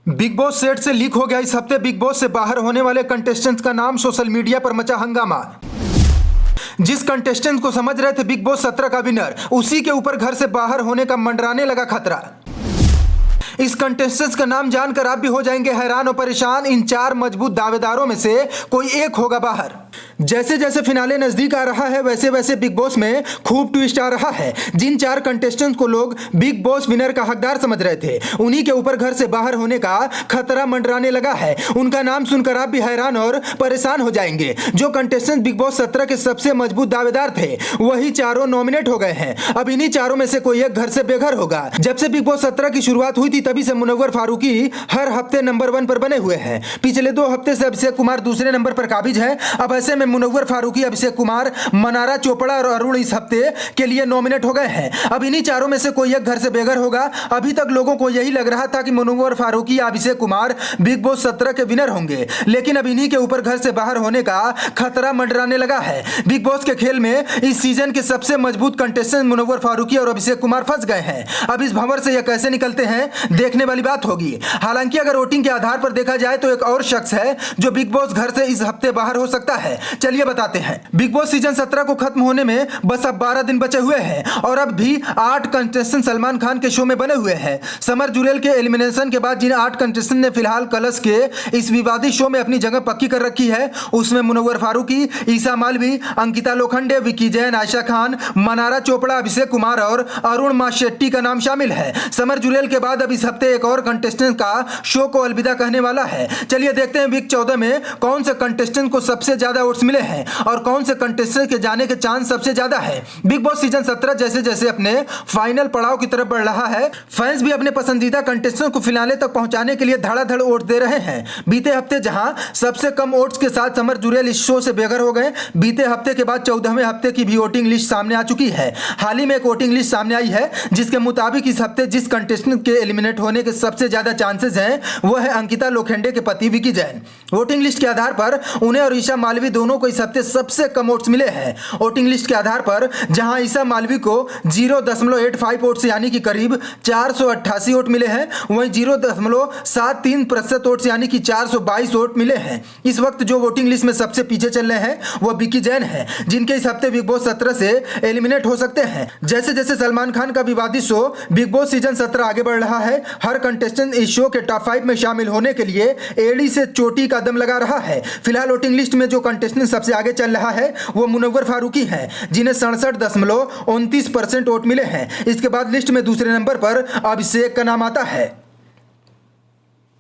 Big boss set से leak हो गया। इस हफ्ते बिग बॉस से बाहर होने वाले कंटेस्टेंट्स का नाम सोशल मीडिया पर मचा हंगामा। जिस कंटेस्टेंट को समझ रहे थे बिग बॉस 17 का विनर, उसी के ऊपर घर से बाहर होने का मंडराने लगा खतरा। इस कंटेस्टेंट का नाम जानकर आप भी हो जाएंगे हैरान और परेशान। इन 4 मजबूत दावेदारों में से कोई एक होगा बाहर। जैसे जैसे फिनाले नजदीक आ रहा है, वैसे वैसे बिग बॉस में खूब ट्विस्ट आ रहा है। जिन 4 कंटेस्टेंट को लोग बिग बॉस विनर का हकदार समझ रहे थे, उन्हीं के ऊपर घर से बाहर होने का खतरा मंडराने लगा है। उनका नाम सुनकर आप भी हैरान और परेशान हो जाएंगे। जो कंटेस्टेंट बिग बॉस 17 के सबसे मजबूत दावेदार थे, वही चारों नॉमिनेट हो गए हैं। अब इन्हीं चारों में से कोई एक घर से बेघर होगा। जब से बिग बॉस 17 की शुरुआत हुई थी, तभी से मुनव्वर फारूकी हर हफ्ते नंबर 1 पर बने हुए हैं। पिछले 2 हफ्ते से अभिषेक कुमार दूसरे नंबर पर काबिज है। अब ऐसे में मुनव्वर फारूकी, अभिषेक कुमार, मनारा चोपड़ा और अरुण इस हफ्ते के लिए नॉमिनेट हो गए हैं। अब इन्हीं चारों में से कोई एक घर से बेघर होगा। अभी तक लोगों को यही लग रहा था कि मुनव्वर फारूकी या अभिषेक कुमार बिग बॉस 17 के विनर होंगे, लेकिन अब इन्हीं के ऊपर घर से बाहर होने का खतरा मंडराने लगा है। बिग बॉस के खेल में इस सीजन के सबसे मजबूत कंटेस्टेंट मुनव्वर फारूकी और अभिषेक कुमार फंस गए हैं। अब इस भंवर से यह कैसे निकलते हैं, देखने वाली बात होगी। हालांकि अगर वोटिंग के आधार पर देखा जाए तो एक और शख्स है जो बिग बॉस घर से इस हफ्ते बाहर हो सकता है। चलिए बताते हैं। बिग बॉस सीजन 17 को खत्म होने में बस अब 12 दिन बचे हुए हैं और अब भी 8 कंटेस्टेंट सलमान खान के शो में बने हुए हैं। समर जुरेल के एलिमिनेशन के बाद जिन 8 कंटेस्टेंट ने फिलहाल कलश के इस विवादित शो में अपनी जगह पक्की कर रखी है, उसमें मुनव्वर फारूकी, ईसा मालवी, अंकिता लोखंडे, विकी जैन, आयशा खान, मनारा चोपड़ा, अभिषेक कुमार और अरुण माशेट्टी का नाम शामिल है। समर जुरेल के बाद अब इस हफ्ते एक और कंटेस्टेंट का शो को अलविदा कहने वाला है। चलिए देखते हैं वीक 14 में कौन से कंटेस्टेंट को सबसे ज्यादा वोट्स मिले हैं और कौन से कंटेस्टेंट के जाने के चांस सबसे ज्यादा है। बिग बॉस सीजन 17 जैसे जैसे अपने फाइनल पड़ाव की तरफ बढ़ रहा है, फैंस भी अपने पसंदीदा कंटेस्टेंट को फिनाले तक पहुंचाने के लिए धड़ाधड़ वोट दे रहे हैं। बीते हफ्ते जहां सबसे कम वोट्स के साथ समर जुरेल इस शो से बेघर हो गए, बीते हफ्ते के बाद 14वें हफ्ते की भी वोटिंग लिस्ट सामने आ चुकी है। हाल ही में एक वोटिंग लिस्ट सामने आई है, जिसके मुताबिक इस हफ्ते जिस कंटेस्टेंट के एलिमिनेट होने के सबसे ज्यादा चांसेस हैं, वह है अंकिता लोखंडे के पति विकी जैन। वोटिंग लिस्ट के आधार पर उन्हें और ईसा मालवी दोनों को इस हफ्ते सबसे कम वोट्स मिले हैं। वोटिंग लिस्ट के आधार पर जहां ईसा मालवी को 0.85 वोट्स यानी कि करीब 488 वोट मिले हैं, वहीं 0.73% वोट्स यानी कि 422 वोट मिले हैं। इस वक्त जो वोटिंग लिस्ट में सबसे पीछे चल रहे हैं वह विकी जैन है, जिनके इस हफ्ते बिग बॉस 17 से एलिमिनेट हो सकते हैं। जैसे जैसे सलमान खान का विवादित शो बिग बॉस सीजन 17 आगे बढ़ रहा है, हर कंटेस्टेंट इस शो के टॉप 5 में शामिल होने के लिए एड़ी से चोटी का दम लगा रहा है। फिलहाल वोटिंग लिस्ट में जो कंटेस्टेंट सबसे आगे चल रहा है वो मुनव्वर फारूकी हैं, जिन्हें 67.29% वोट मिले हैं। इसके बाद लिस्ट में दूसरे नंबर पर अभिषेक का नाम आता है।